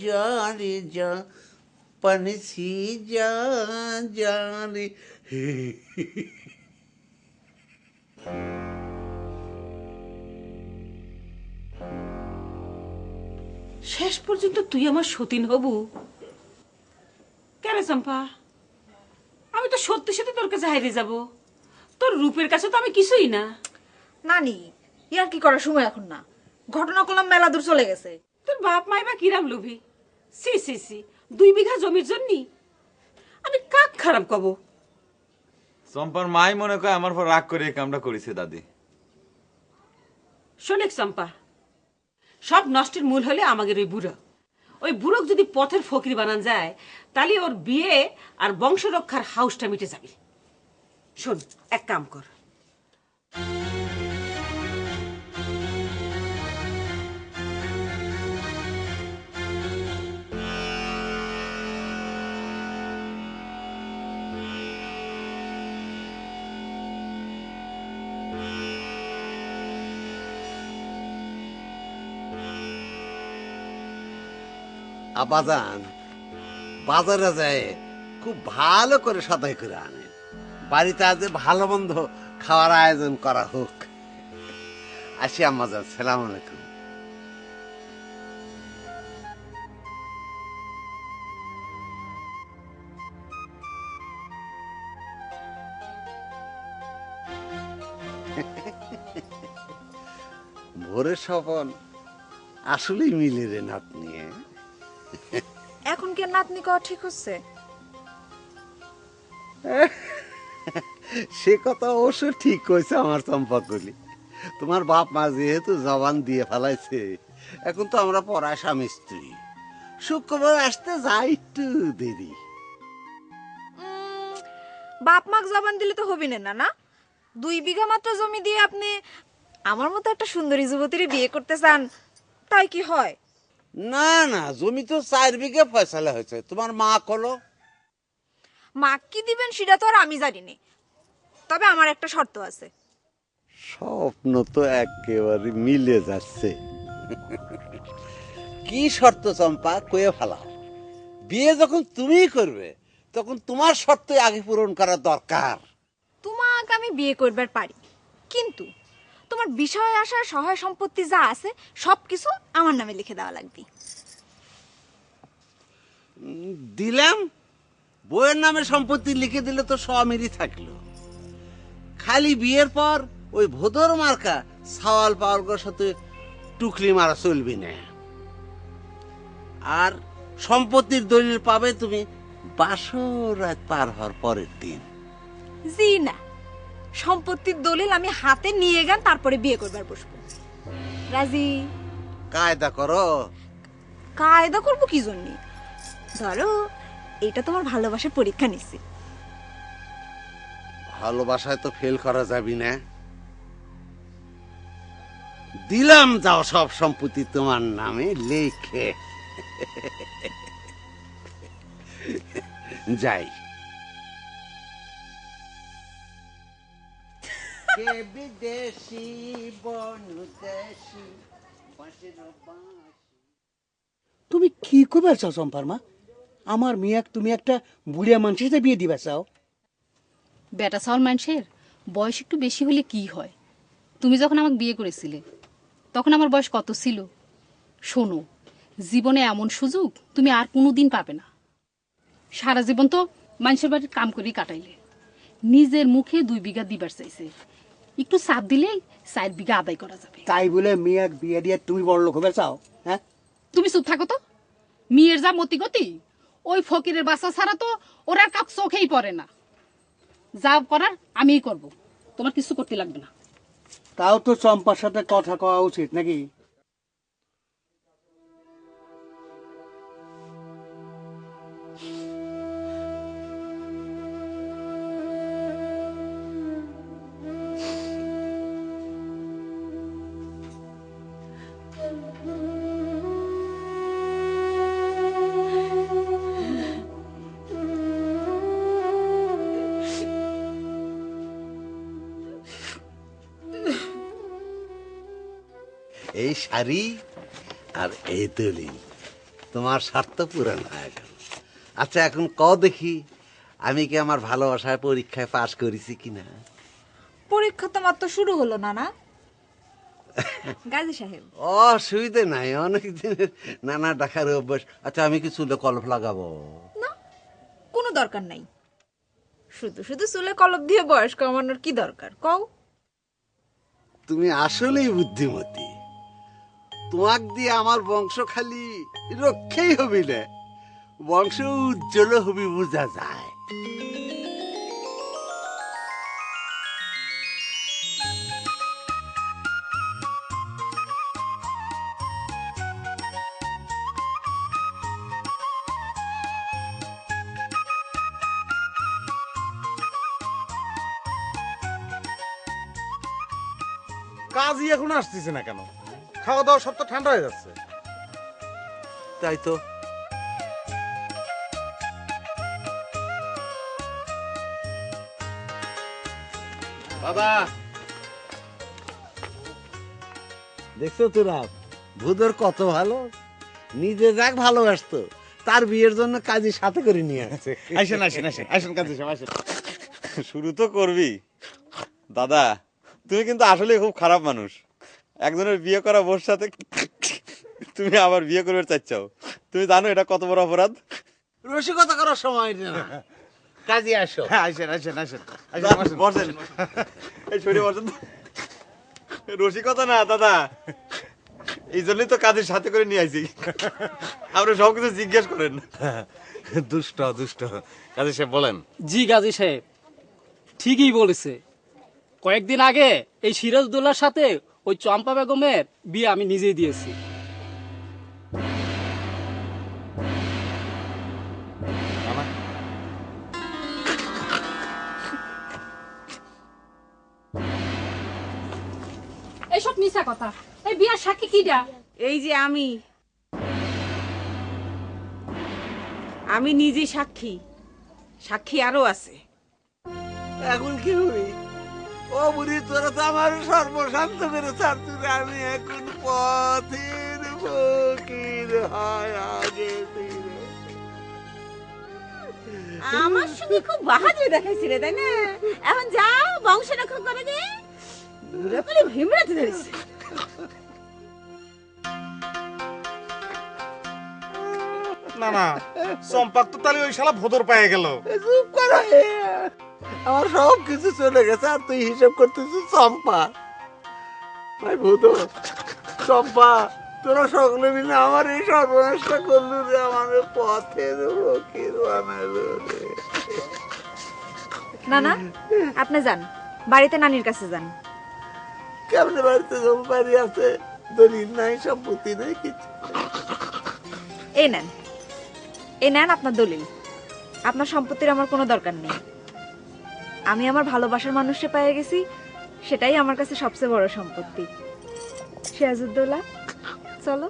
जा रे जा पनसी जा जा रे শেষ পর্যন্ত তুই আমার সতীন হবু কেন চম্পা? আমি তো সত্যি সত্যি তোর কাছে হারিয়ে যাব। তোর রূপের কাছে তো আমি কিছুই না। নানি ইয়ার কি করার সময় এখন না, ঘটনা করলাম মেলা দূর চলে গেছে। তোর বাপ মাই বা কিরাম লোভী, সি সি সি 2 বিঘা জমির জন্য আমি কাক খারাপ কব। চম্পার মাই মনে করে আমার পর রাগ করে এই কামটা করেছে দাদি। শোনেক চম্পা, সব নষ্টের মূল হলে আমাদের ওই বুড়োক যদি পথের ফকির বানান যায় তাহলে ওর বিয়ে আর বংশ রক্ষার হাউসটা মিটে যাবে। শোন, এক কাম কর, আবাজান বাজারে যায় খুব ভালো করে সদাই করে আনে, বাড়িতে আজ ভালো মন্দ খাওয়ার আয়োজন করা হোক। আসি আম্মাজান, সালাম আলাইকুম। ভোরের স্বপন আসলেই মিলে রে নাতনি। এখন কি নাতনি কওয়া ঠিক হচ্ছে? সে কথা অবশ্য ঠিক কইছে আমার চম্পাকলি। তোমার বাপ মা যেহেতু জবান দিয়ে ফেলাইছে, এখন তো আমরা পড়া স্বামী স্ত্রী। শুক্রবার আসতে যাই একটু দেরি। বাপ মাক জবান দিলে তো হবি না, না 2 বিঘা মাত্র জমি দিয়ে আপনি আমার মতো একটা সুন্দরী যুবতীর বিয়ে করতে চান, তাই কি হয়? না না, জমি তো 4 বিঘা ফয়সালা হয়েছে। তোমার মা কলো মা কি দিবেন সেটা তো আর আমি জানি না, তবে আমার একটা শর্ত আছে। স্বপ্ন তো একেবারে মিলে যাচ্ছে। কি শর্ত চম্পা, কয়ে ফেলাও। বিয়ে যখন তুমিই করবে তখন তোমার শর্তই আগে পূরণ করা দরকার। তোমাকে আমি বিয়ে করবার পারি, কিন্তু তোমার বিষয় আসার সহায় সম্পত্তি যা আছে সবকিছু আমার নামে লিখে দেওয়া লাগবে। দিলাম, বইয়ের নামে সম্পত্তি লিখে দিলে তো স্বামীরই থাকলো। খালি বিয়ের পর ওই ভোদর মার্কা সাওয়াল পাওয়ার সাথে টুকলি মারা চলবি না। আর সম্পত্তির দলিল পাবে তুমি বাসর রাত পার হওয়ার পরের দিন। জি না, সম্পত্তির দলিল আমি হাতে নিয়ে গান তারপরে বিয়ে করবার বসবো। রাজি? কায়দা করো। কায়দা করবো কি জন্য? ধরো এটা তোমার ভালোবাসার পরীক্ষা নিচ্ছি। ভালোবাসায় তো ফেল করা যাবি না। দিলাম, যাও সব সম্পত্তি তোমার নামে লেখে। যাই। বিদেশি বনদেশি। তুমি কি করবে চাও চম্পার মা? আমার মেয়াক তুমি একটা বুড়িয়া মানুষের সাথে বিয়ে দিবা চাও? বেটা চাওয়াল মানুষের বয়স একটু বেশি হলে কি হয়? তুমি যখন আমাকে বিয়ে করেছিলে তখন আমার বয়স কত ছিল? শোনো, জীবনে এমন সুযোগ তুমি আর কোনোদিন পাবে না। সারা জীবন তো মানুষের বাড়ির কাম করেই কাটাইলে, নিজের মুখে 2 বিঘা দিবার চাইছে, একটু চাপ দিলেই 4 বিঘা আদায় করা যাবে। তাই বলে মেয়াক বিয়ে দিয়ে তুমি বড় লোক হবে চাও? হ্যাঁ, তুমি চুপ থাকো তো। মেয়ের যা মতি গতি, ওই ফকিরের বাসা ছাড়া তো ওরা কাপ চোখেই পড়ে না। যা করার আমিই করব, তোমার কিছু করতে লাগবে না। তাও তো চম্পার সাথে কথা কওয়া উচিত নাকি? এই শাড়ি আর এই দলিল তোমার স্বার্থ পূরণ হয়ে গেল। আচ্ছা এখন দেখি আমি কি আমার ভালোবাসায় পরীক্ষায় পাশ করেছি কিনা। পরীক্ষা তো মাত্র শুরু হলো না গাজী সাহেব? অসুবিধে নাই, অনেক দিনের নানা ডাকার অভ্যাস। আচ্ছা আমি কি চুলে কলপ লাগাবো? না, কোনো দরকার নাই। শুধু শুধু চুলে কলপ দিয়ে বয়স কমানোর কি দরকার কও? তুমি আসলেই বুদ্ধিমতী। তোমাক দিয়ে আমার বংশ খালি রক্ষেই হবি না, বংশ উজ্জ্বল হবি বোঝা যায়। কাজই এখন আসতেছে না কেন? খাওয়া দাওয়া সব তো ঠান্ডা হয়ে যাচ্ছে। তাই তো। বাবা দেখছো তোরা ভূদর কত ভালো, নিজে যাক ভালোবাসতো, তার বিয়ের জন্য কাজী সাথে করে নিয়ে আসছে। আসেন আসেন আসেন আসেন কাজী সাহেব আসেন। শুরু তো করবি। দাদা তুমি কিন্তু আসলে খুব খারাপ মানুষ। একজনের বিয়ে করা বোর সাথে তুমি আবার বিয়ে করবে চাচ্ছাও। তুমি জানো এটা কত বড় অপরাধ? রসিকতা করার সময় না, কাজী আসো। হ্যাঁ আসেন আসেন আসেন আসেন আসেন। বসেন, এই শরীরে বসেন। রসিকতা না দাদা, এই জন্যই তো কাজের সাথে করে নিয়ে আইছি। আপনি সবকিছু জিজ্ঞেস করেন। দুষ্ট দুষ্ট। কাজী সাহেব বলেন। জি গাজী সাহেব ঠিকই বলেছে। কয়েকদিন আগে এই সিরাজদৌল্লার সাথে ওই চম্পা বেগমের বিয়ে আমি নিজেই দিয়েছি। এইসব মিছা কথা। এই বিয়ার সাক্ষী কিডা? এই যে আমি নিজে সাক্ষী, সাক্ষী আরো আছে। এখন কি হবি? ও বুড়ি তোরা তো আমার সর্বশান্ত করে ছাড়ছিস, আমি এখন পথের ফকির হয় আগে ফিরে। আমার সঙ্গে খুব বাহাদুরি দেখাইছিলে তাই না? এখন যাও বংশ রক্ষা করে দে। বুড়া বলে ভিমড়াতে ধরেছে। না না, চম্পাক তো তাহলে ওই শালা ভোদর পেয়ে গেল। চুপ করো হে। আমার সব কিছু চলে গেছে আর তুই হিসাব করতেছিস চম্পা। ভাই ভূত চম্পা, তোরা সকলে মিলে আমার এই সর্বনাশটা করলু রে, আমার পথের ফকির বানালো রে। না না, আপনি যান বাড়িতে, নানির কাছে যান। কেমনে বাড়িতে জমি বাড়ি আছে, দলিল নাই, সম্পত্তি নাই, কিছু এই নেন, আপনার দলিল। আপনার সম্পত্তির আমার কোনো দরকার নেই। আমি আমার ভালোবাসার মানুষকে পেয়ে গেছি, সেটাই আমার কাছে সবচেয়ে বড় সম্পত্তি। সিরাজউদ্দৌলা চলো।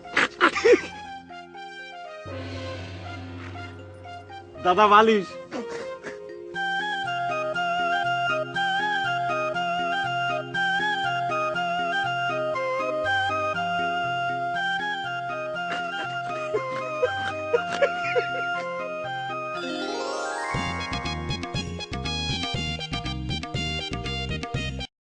দাদা বালিশ।